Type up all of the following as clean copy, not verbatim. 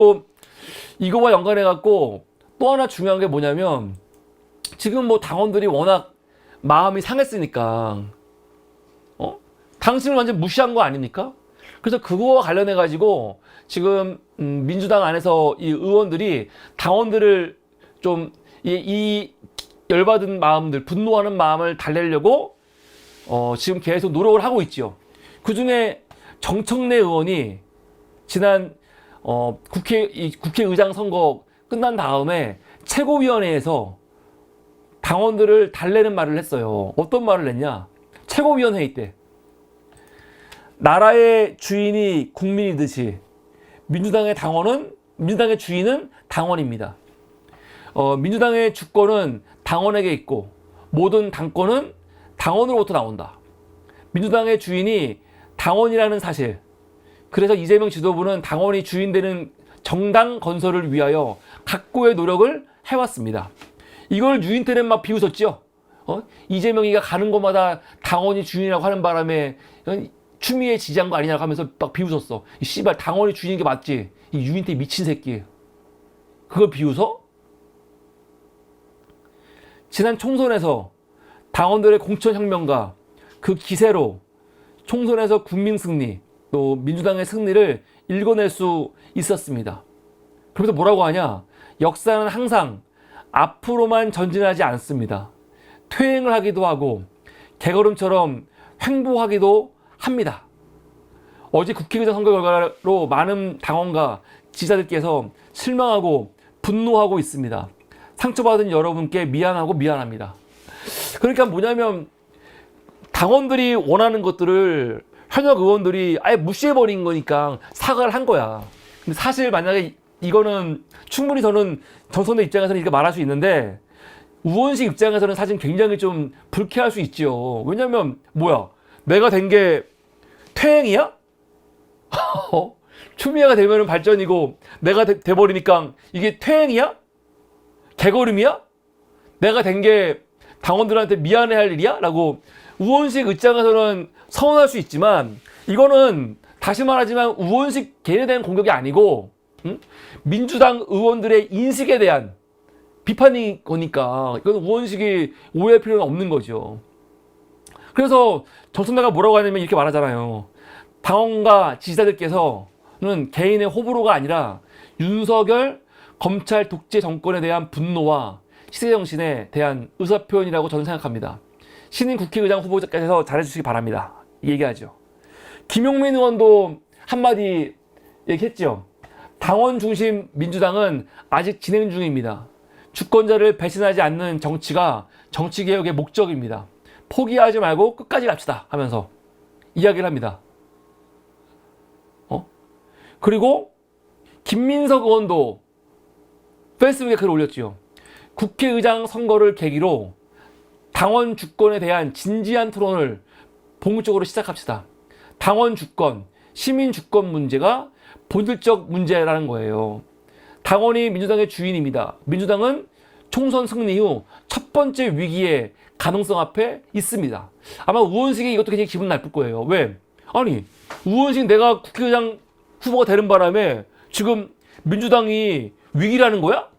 또 이거와 연관해갖고 또 하나 중요한 게 뭐냐면 지금 뭐 당원들이 워낙 마음이 상했으니까 당신을 완전 무시한 거 아닙니까? 그래서 그거와 관련해가지고 지금 민주당 안에서 이 의원들이 당원들을 좀 이 열받은 마음들, 분노하는 마음을 달래려고 지금 계속 노력을 하고 있죠. 그 중에 정청래 의원이 지난 국회의장 선거 끝난 다음에 최고위원회에서 당원들을 달래는 말을 했어요. 어떤 말을 했냐? 최고위원회의 때 나라의 주인이 국민이듯이 민주당의 주인은 당원입니다. 민주당의 주권은 당원에게 있고 모든 당권은 당원으로부터 나온다. 민주당의 주인이 당원이라는 사실. 그래서 이재명 지도부는 당원이 주인되는 정당 건설을 위하여 각고의 노력을 해왔습니다. 이걸 유인 때는 막 비웃었죠. 이재명이가 가는 곳마다 당원이 주인이라고 하는 바람에 추미애 지지한 거 아니냐고 하면서 막 비웃었어. 이 씨발 당원이 주인인 게 맞지? 이 유인태 미친 새끼. 그걸 비웃어? 지난 총선에서 당원들의 공천혁명과 그 기세로 총선에서 국민 승리, 또 민주당의 승리를 읽어낼 수 있었습니다. 그래서 뭐라고 하냐? 역사는 항상 앞으로만 전진하지 않습니다. 퇴행을 하기도 하고 개걸음처럼 횡보하기도 합니다. 어제 국회의장 선거 결과로 많은 당원과 지지자들께서 실망하고 분노하고 있습니다. 상처받은 여러분께 미안하고 미안합니다. 그러니까 뭐냐면 당원들이 원하는 것들을 현역 의원들이 아예 무시해버린 거니까 사과를 한 거야. 근데 사실 만약에 이거는 충분히 저는 정선의 입장에서는 이렇게 말할 수 있는데 우원식 입장에서는 사실 굉장히 좀 불쾌할 수 있죠. 왜냐면 뭐야? 내가 된 게 퇴행이야? 추미애가 되면 발전이고 내가 돼버리니까 이게 퇴행이야? 개걸음이야? 내가 된 게 당원들한테 미안해할 일이야? 라고 우원식 입장에서는 서운할 수 있지만 이거는 다시 말하지만 우원식 개인에 대한 공격이 아니고 민주당 의원들의 인식에 대한 비판인 거니까 이건 우원식이 오해할 필요는 없는 거죠. 그래서 정선배가 뭐라고 하냐면 이렇게 말하잖아요. 당원과 지지자들께서는 개인의 호불호가 아니라 윤석열 검찰 독재 정권에 대한 분노와 시대정신에 대한 의사표현이라고 저는 생각합니다. 신인 국회의장 후보자께서 잘해주시기 바랍니다. 얘기하죠. 김용민 의원도 한마디 얘기했죠. 당원 중심 민주당은 아직 진행 중입니다. 주권자를 배신하지 않는 정치가 정치개혁의 목적입니다. 포기하지 말고 끝까지 갑시다 하면서 이야기를 합니다. 그리고 김민석 의원도 페이스북에 글을 올렸지요. 국회의장 선거를 계기로 당원 주권에 대한 진지한 토론을 본격적으로 시작합시다. 당원 주권, 시민 주권 문제가 본질적 문제라는 거예요. 당원이 민주당의 주인입니다. 민주당은 총선 승리 후 첫 번째 위기의 가능성 앞에 있습니다. 아마 우원식이 이것도 굉장히 기분 나쁠 거예요. 왜? 아니, 우원식 내가 국회의장 후보가 되는 바람에 지금 민주당이 위기라는 거야?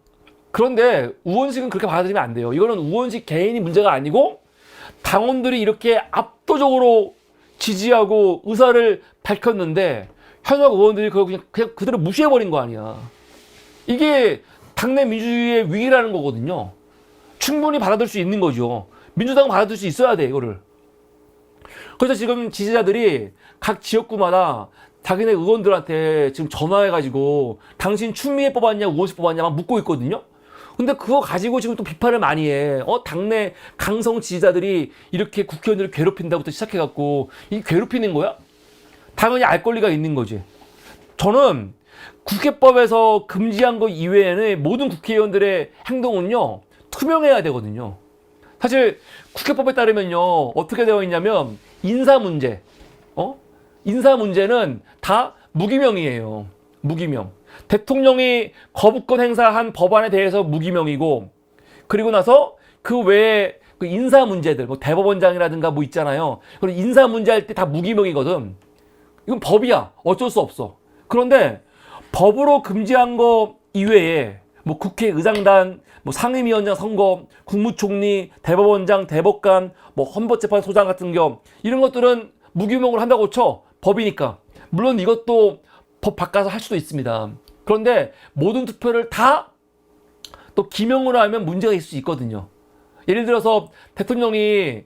그런데 우원식은 그렇게 받아들이면 안 돼요. 이거는 우원식 개인이 문제가 아니고 당원들이 이렇게 압도적으로 지지하고 의사를 밝혔는데 현역 의원들이 그걸 그냥 그대로 무시해버린 거 아니야. 이게 당내 민주주의의 위기라는 거거든요. 충분히 받아들일 수 있는 거죠. 민주당은 받아들일 수 있어야 돼, 이거를. 그래서 지금 지지자들이 각 지역구마다 자기네 의원들한테 지금 전화해가지고 당신 추미애 뽑았냐, 우원식 뽑았냐 막 묻고 있거든요. 근데 그거 가지고 지금 또 비판을 많이 해. 당내 강성 지지자들이 이렇게 국회의원들을 괴롭힌다부터 시작해갖고 이게 괴롭히는 거야? 당연히 알 권리가 있는 거지. 저는 국회법에서 금지한 거 이외에는 모든 국회의원들의 행동은요 투명해야 되거든요. 사실 국회법에 따르면요 어떻게 되어 있냐면 인사 문제, 인사 문제는 다 무기명이에요. 무기명. 대통령이 거부권 행사한 법안에 대해서 무기명이고, 그리고 나서 그 외에 그 인사 문제들, 뭐 대법원장이라든가 뭐 있잖아요. 그리고 인사 문제 할 때 다 무기명이거든. 이건 법이야. 어쩔 수 없어. 그런데 법으로 금지한 거 이외에 뭐 국회의장단, 뭐 상임위원장 선거, 국무총리, 대법원장, 대법관, 뭐 헌법재판소장 같은 경우 이런 것들은 무기명으로 한다고 쳐. 법이니까. 물론 이것도 법 바꿔서 할 수도 있습니다. 그런데 모든 투표를 다 또 기명으로 하면 문제가 있을 수 있거든요. 예를 들어서 대통령이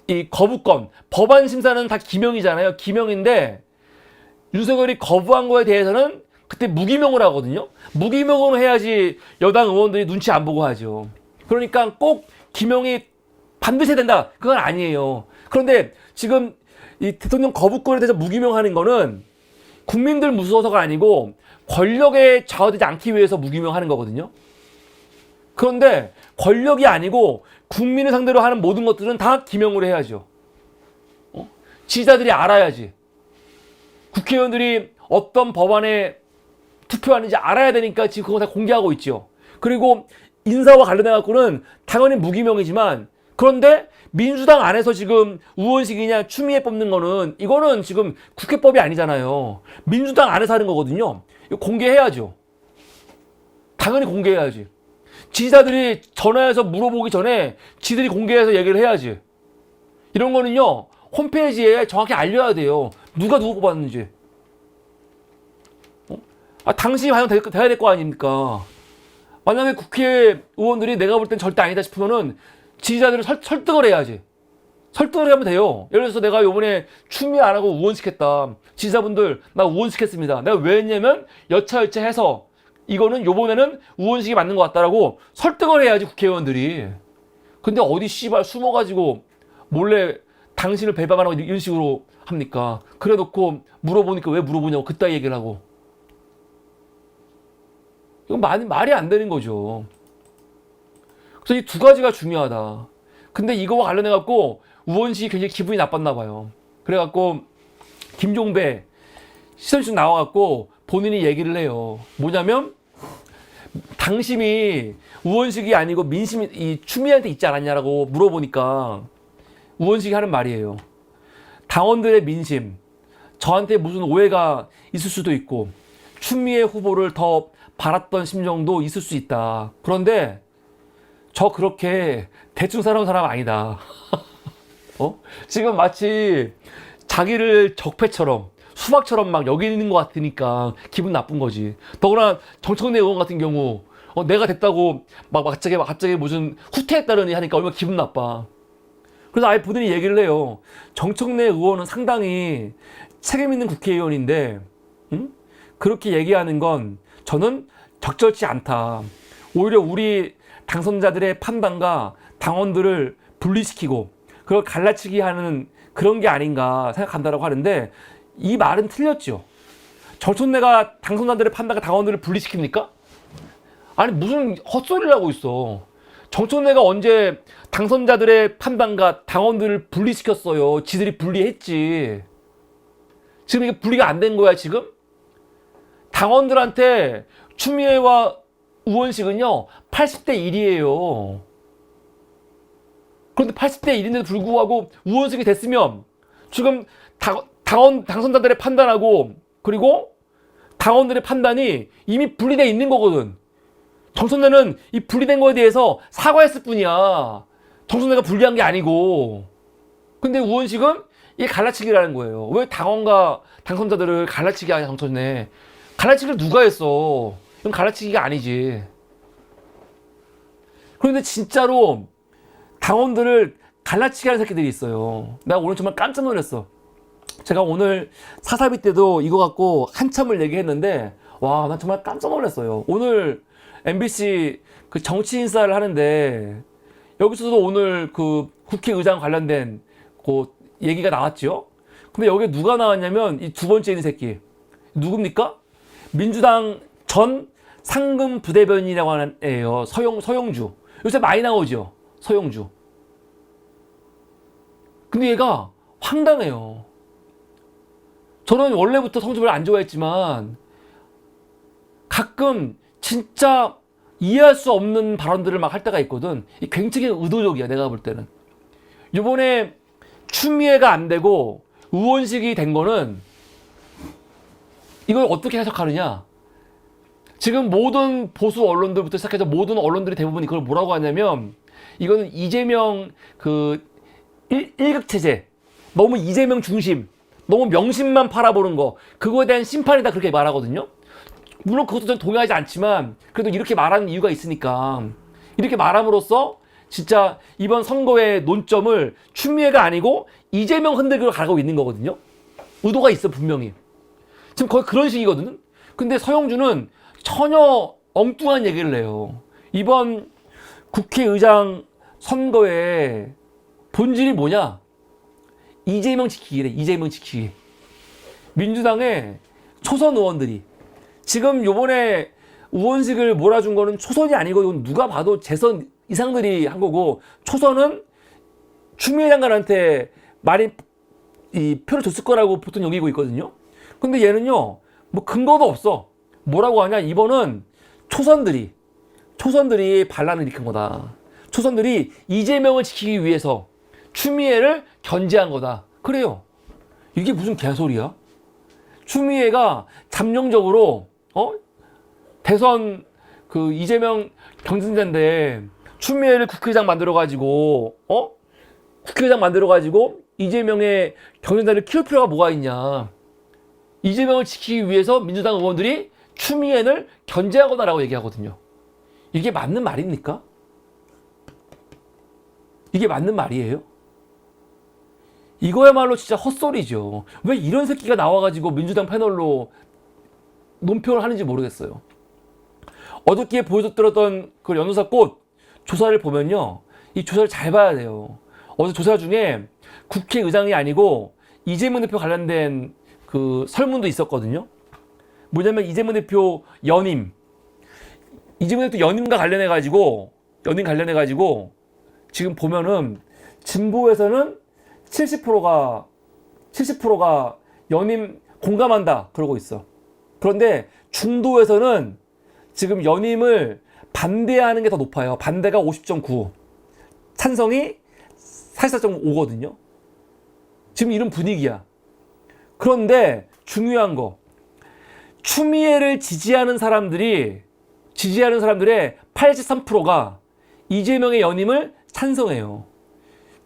이 거부권, 법안 심사는 다 기명이잖아요. 기명인데 윤석열이 거부한 거에 대해서는 그때 무기명으로 하거든요. 무기명으로 해야지 여당 의원들이 눈치 안 보고 하죠. 그러니까 꼭 기명이 반드시 해야 된다. 그건 아니에요. 그런데 지금 이 대통령 거부권에 대해서 무기명하는 거는 국민들 무서워서가 아니고 권력에 좌우되지 않기 위해서 무기명하는 거거든요. 그런데 권력이 아니고 국민을 상대로 하는 모든 것들은 다 기명으로 해야죠. 지지자들이 알아야지. 국회의원들이 어떤 법안에 투표하는지 알아야 되니까 지금 그거 다 공개하고 있죠. 그리고 인사와 관련해 갖고는 당연히 무기명이지만 그런데 민주당 안에서 지금 우원식이냐 추미애 뽑는 거는 이거는 지금 국회법이 아니잖아요. 민주당 안에서 하는 거거든요. 이거 공개해야죠. 당연히 공개해야지. 지지자들이 전화해서 물어보기 전에 지들이 공개해서 얘기를 해야지. 이런 거는요 홈페이지에 정확히 알려야 돼요. 누가 누구 뽑았는지. 당신이 과연 돼야 될 거 아닙니까? 만약에 국회의원들이 내가 볼 땐 절대 아니다 싶으면은 지지자들을 설득을 해야지. 설득을 하면 돼요. 예를 들어서 내가 요번에 추미애 안 하고 우원시켰다. 지지자분들 나 우원시켰습니다. 내가 왜 했냐면 여차여차해서 이거는 요번에는 우원식이 맞는 것 같다라고 설득을 해야지 국회의원들이. 근데 어디 씨발 숨어가지고 몰래 당신을 배반하고 이런 식으로 합니까? 그래 놓고 물어보니까 왜 물어보냐고 그따위 얘기를 하고. 이건 말이 안 되는 거죠. 그래서 이 두 가지가 중요하다. 근데 이거와 관련해갖고 우원식이 굉장히 기분이 나빴나 봐요. 그래갖고 김종배 시선식 나와갖고 본인이 얘기를 해요. 뭐냐면 당심이 우원식이 아니고 민심이 이 추미애한테 있지 않았냐라고 물어보니까 우원식이 하는 말이에요. 당원들의 민심, 저한테 무슨 오해가 있을 수도 있고 추미애 후보를 더 바랐던 심정도 있을 수 있다. 그런데 저 그렇게 대충 살아온 사람 아니다. 지금 마치 자기를 적폐처럼 수박처럼 막 여기는 것 같으니까 기분 나쁜 거지. 더구나 정청래 의원 같은 경우 내가 됐다고 막 갑자기 무슨 후퇴했다더니 하니까 얼마나 기분 나빠. 그래서 아예 본인이 얘기를 해요. 정청래 의원은 상당히 책임 있는 국회의원인데 그렇게 얘기하는 건 저는 적절치 않다. 오히려 우리 당선자들의 판단과 당원들을 분리시키고 그걸 갈라치기 하는 그런 게 아닌가 생각한다라고 하는데 이 말은 틀렸죠. 정청래가 당선자들의 판단과 당원들을 분리시킵니까? 아니 무슨 헛소리를 하고 있어. 정청래가 언제 당선자들의 판단과 당원들을 분리시켰어요. 지들이 분리했지. 지금 이게 분리가 안 된 거야 지금? 당원들한테 추미애와 우원식은요 80대 1이에요. 그런데 80대 1인데도 불구하고 우원식이 됐으면 지금 당선자들의 판단하고 그리고 당원들의 판단이 이미 분리되어 있는 거거든. 정청래는 이 분리된 거에 대해서 사과했을 뿐이야. 정청래가 분리한 게 아니고. 근데 우원식은 이게 갈라치기라는 거예요. 왜 당원과 당선자들을 갈라치기 하냐 정청래. 갈라치기를 누가 했어. 이건 갈라치기가 아니지. 그런데 진짜로 당원들을 갈라치기 하는 새끼들이 있어요. 내가 오늘 정말 깜짝 놀랐어. 제가 오늘 사사비 때도 이거 갖고 한참을 얘기했는데 와, 난 정말 깜짝 놀랐어요. 오늘 MBC 그 정치 인사를 하는데 여기서도 오늘 그 국회의장 관련된 그 얘기가 나왔죠. 근데 여기에 누가 나왔냐면 이 두 번째 있는 새끼 누굽니까? 민주당 전 상금 부대변인이라고 하는 애예요. 서영주. 요새 많이 나오죠. 서영주. 근데 얘가 황당해요. 저는 원래부터 성주를 안 좋아했지만 가끔 진짜 이해할 수 없는 발언들을 막 할 때가 있거든. 굉장히 의도적이야 내가 볼 때는. 이번에 추미애가 안 되고 우원식이 된 거는 이걸 어떻게 해석하느냐? 지금 모든 보수 언론들부터 시작해서 모든 언론들이 대부분 이걸 뭐라고 하냐면, 이거는 이재명 일극 체제, 너무 이재명 중심, 너무 명심만 팔아보는 거, 그거에 대한 심판이다, 그렇게 말하거든요. 물론 그것도 저는 동의하지 않지만 그래도 이렇게 말하는 이유가 있으니까, 이렇게 말함으로써 진짜 이번 선거의 논점을 추미애가 아니고 이재명 흔들기로 가고 있는 거거든요. 의도가 있어, 분명히. 지금 거의 그런 식이거든. 근데 서영준은 전혀 엉뚱한 얘기를 해요. 이번 국회의장 선거의 본질이 뭐냐? 이재명 지키기래. 이재명 지키기. 민주당의 초선 의원들이 지금 요번에 우원식을 몰아준 거는 초선이 아니고, 이건 누가 봐도 재선 이상들이 한 거고, 초선은 추미애 장관한테 많이 이 표를 줬을 거라고 보통 여기고 있거든요. 근데 얘는요, 뭐 근거도 없어. 뭐라고 하냐? 이번은 초선들이 반란을 일으킨 거다. 초선들이 이재명을 지키기 위해서 추미애를 견제한 거다. 그래요. 이게 무슨 개소리야? 추미애가 잠룡적으로 대선 그 이재명 경쟁자인데 추미애를 국회의장 만들어가지고 이재명의 경쟁자를 키울 필요가 뭐가 있냐? 이재명을 지키기 위해서 민주당 의원들이 추미애를 견제하거나라고 얘기하거든요. 이게 맞는 말입니까? 이게 맞는 말이에요? 이거야말로 진짜 헛소리죠. 왜 이런 새끼가 나와가지고 민주당 패널로 논평을 하는지 모르겠어요. 어저께 보여줬던 그 연우사 꽃 조사를 보면요, 이 조사를 잘 봐야 돼요. 어제 조사 중에 국회의장이 아니고 이재명 대표 관련된 그 설문도 있었거든요. 뭐냐면 이재명 대표 연임 연임과 관련해가지고 지금 보면은 진보에서는 70%가 연임 공감한다 그러고 있어. 그런데 중도에서는 지금 연임을 반대하는 게 더 높아요. 반대가 50.9, 찬성이 44.5거든요. 지금 이런 분위기야. 그런데 중요한 거, 추미애를 지지하는 사람들의 83%가 이재명의 연임을 찬성해요.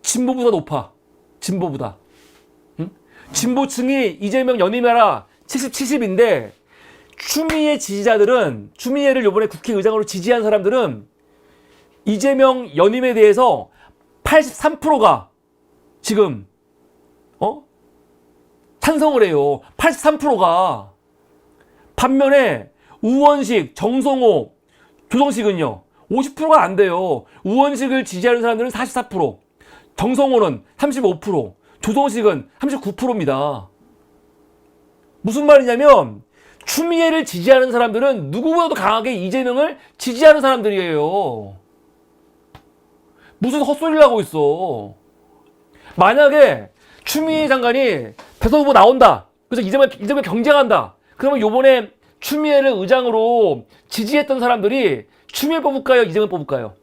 진보보다 높아. 진보보다. 응? 진보층이 이재명 연임해라 70인데 추미애 지지자들은, 추미애를 이번에 국회의장으로 지지한 사람들은 이재명 연임에 대해서 83%가 지금 찬성을 해요. 83%가. 반면에 우원식, 정성호, 조정식은요 50%가 안 돼요. 우원식을 지지하는 사람들은 44%, 정성호는 35%, 조정식은 39%입니다. 무슨 말이냐면 추미애를 지지하는 사람들은 누구보다도 강하게 이재명을 지지하는 사람들이에요. 무슨 헛소리를 하고 있어. 만약에 추미애 장관이 대선 후보 나온다, 그래서 이재명 경쟁한다, 그러면 요번에 추미애를 의장으로 지지했던 사람들이 추미애 뽑을까요? 이재명 뽑을까요?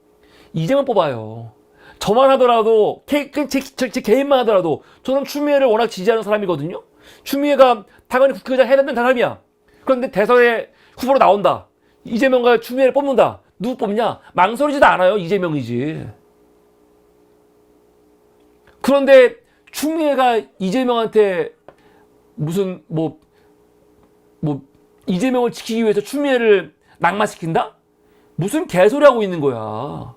이재명 뽑아요. 저만 하더라도, 제 개인만 하더라도 저는 추미애를 워낙 지지하는 사람이거든요. 추미애가 당연히 국회의장 해야 되는 사람이야. 그런데 대선에 후보로 나온다, 이재명과 추미애를 뽑는다. 누구 뽑냐? 망설이지도 않아요. 이재명이지. 그런데 추미애가 이재명한테 무슨 이재명을 지키기 위해서 추미애를 낙마시킨다? 무슨 개소리 하고 있는 거야.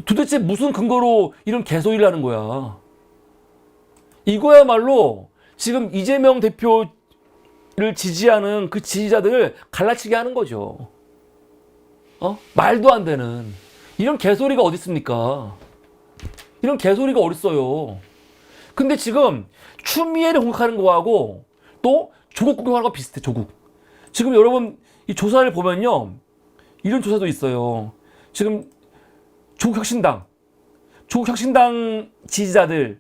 도대체 무슨 근거로 이런 개소리를 하는 거야. 이거야말로 지금 이재명 대표를 지지하는 그 지지자들을 갈라치게 하는 거죠. 말도 안 되는 이런 개소리가 어디 있습니까? 이런 개소리가 어딨어요. 근데 지금 추미애를 공격하는 거하고 또 조국 공격하는 거 비슷해. 조국. 지금 여러분 이 조사를 보면요, 이런 조사도 있어요. 지금 조국 혁신당 지지자들이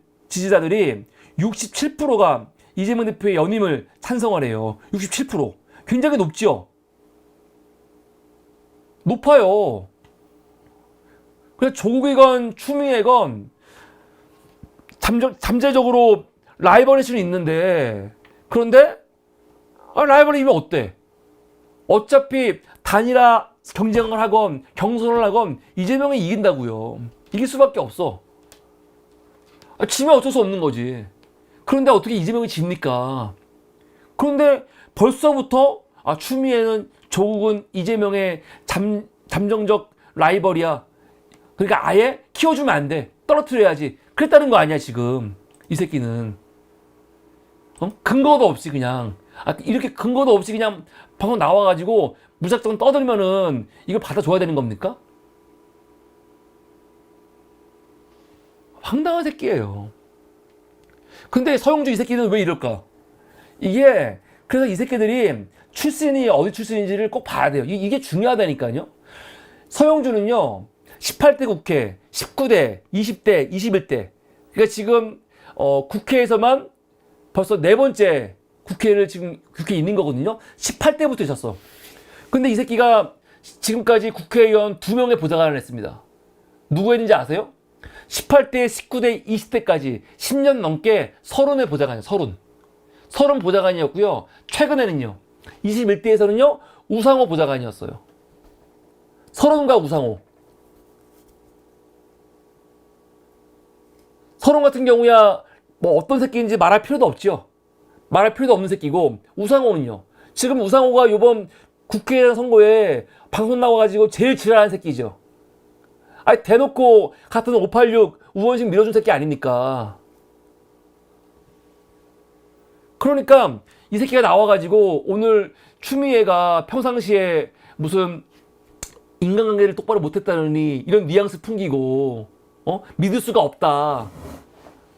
67%가 이재명 대표의 연임을 찬성하래요. 67%. 굉장히 높죠? 높아요. 그래서 조국이건 추미애건 잠재적으로 라이벌일 수는 있는데 그런데 라이벌이면 어때? 어차피 단일화 경쟁을 하건 경선을 하건 이재명이 이긴다고요. 이길 수밖에 없어. 지면 어쩔 수 없는 거지. 그런데 어떻게 이재명이 집니까? 그런데 벌써부터 추미애는 조국은 이재명의 잠정적 라이벌이야. 그러니까 아예 키워주면 안 돼. 떨어뜨려야지. 그랬다는 거 아니야 지금 이 새끼는. 근거도 없이 그냥 이렇게 근거도 없이 그냥 방송 나와가지고 무작정 떠들면은 이걸 받아줘야 되는 겁니까? 황당한 새끼예요. 근데 서영주 이 새끼는 왜 이럴까? 이게 그래서 이 새끼들이 출신이 어디 출신인지를 꼭 봐야 돼요. 이게 중요하다니까요. 서영주는요 18대 국회, 19대, 20대, 21대. 그러니까 지금 국회에서만 벌써 4번째 국회를 지금 국회에 있는 거거든요. 18대부터 있었어. 근데 이 새끼가 지금까지 국회의원 2명의 보좌관을 했습니다. 누구 했는지 아세요? 18대, 19대, 20대까지 10년 넘게 30의 보좌관이에요. 30 보좌관이었고요. 최근에는요. 21대에서는요. 우상호 보좌관이었어요. 30과 우상호. 30 같은 경우야 뭐 어떤 새끼인지 말할 필요도 없죠. 말할 필요도 없는 새끼고 우상호는요. 지금 우상호가 이번 국회의원 선거에 방송 나와가지고 제일 지랄한 새끼죠. 대놓고 같은 586 우원식 밀어준 새끼 아닙니까? 그러니까 이 새끼가 나와가지고 오늘 추미애가 평상시에 무슨 인간관계를 똑바로 못했다느니 이런 뉘앙스 풍기고 믿을 수가 없다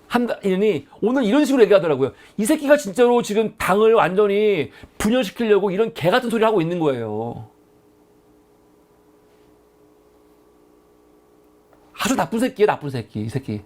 한다니 오늘 이런 식으로 얘기하더라고요. 이 새끼가 진짜로 지금 당을 완전히 분열시키려고 이런 개 같은 소리를 하고 있는 거예요. 아주 나쁜 새끼예요. 나쁜 새끼. 이 새끼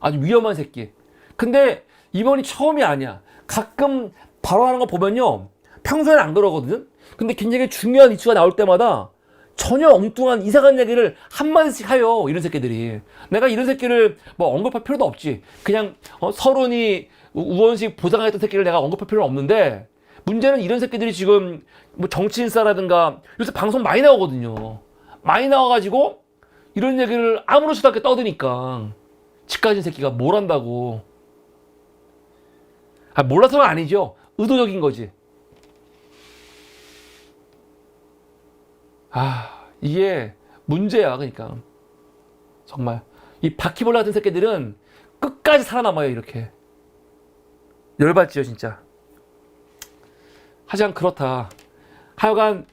아주 위험한 새끼. 근데 이번이 처음이 아니야. 가끔 발언하는 거 보면요 평소에는 안 그러거든. 근데 굉장히 중요한 이슈가 나올 때마다 전혀 엉뚱한 이상한 얘기를 한마디씩 해요. 이런 새끼들이. 내가 이런 새끼를 뭐 언급할 필요도 없지. 그냥 서른이 우원식 보장했던 새끼를 내가 언급할 필요는 없는데 문제는 이런 새끼들이 지금 뭐 정치인사라든가 요새 방송 많이 나오거든요. 많이 나와가지고 이런 얘기를 아무렇지도 않게 떠드니까 집 가진 새끼가 뭘 한다고. 몰라서는 아니죠. 의도적인 거지. 이게 문제야. 그러니까 정말 이 바퀴벌레 같은 새끼들은 끝까지 살아남아요. 이렇게 열받지요 진짜. 하지만 그렇다. 하여간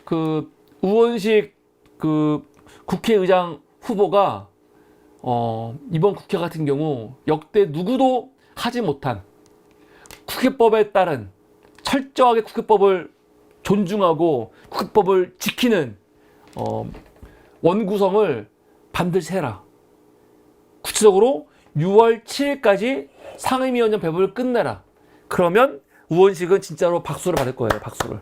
그 우원식 그 국회의장 후보가 이번 국회 같은 경우 역대 누구도 하지 못한 국회법에 따른 철저하게 국회법을 존중하고 국회법을 지키는 원구성을 반드시 해라. 구체적으로 6월 7일까지 상임위원장 배분을 끝내라. 그러면 우원식은 진짜로 박수를 받을 거예요. 박수를.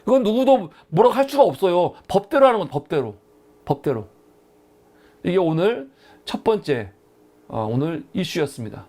이건 누구도 뭐라고 할 수가 없어요. 법대로 하는 건 법대로. 이게 오늘 첫 번째 오늘 이슈였습니다.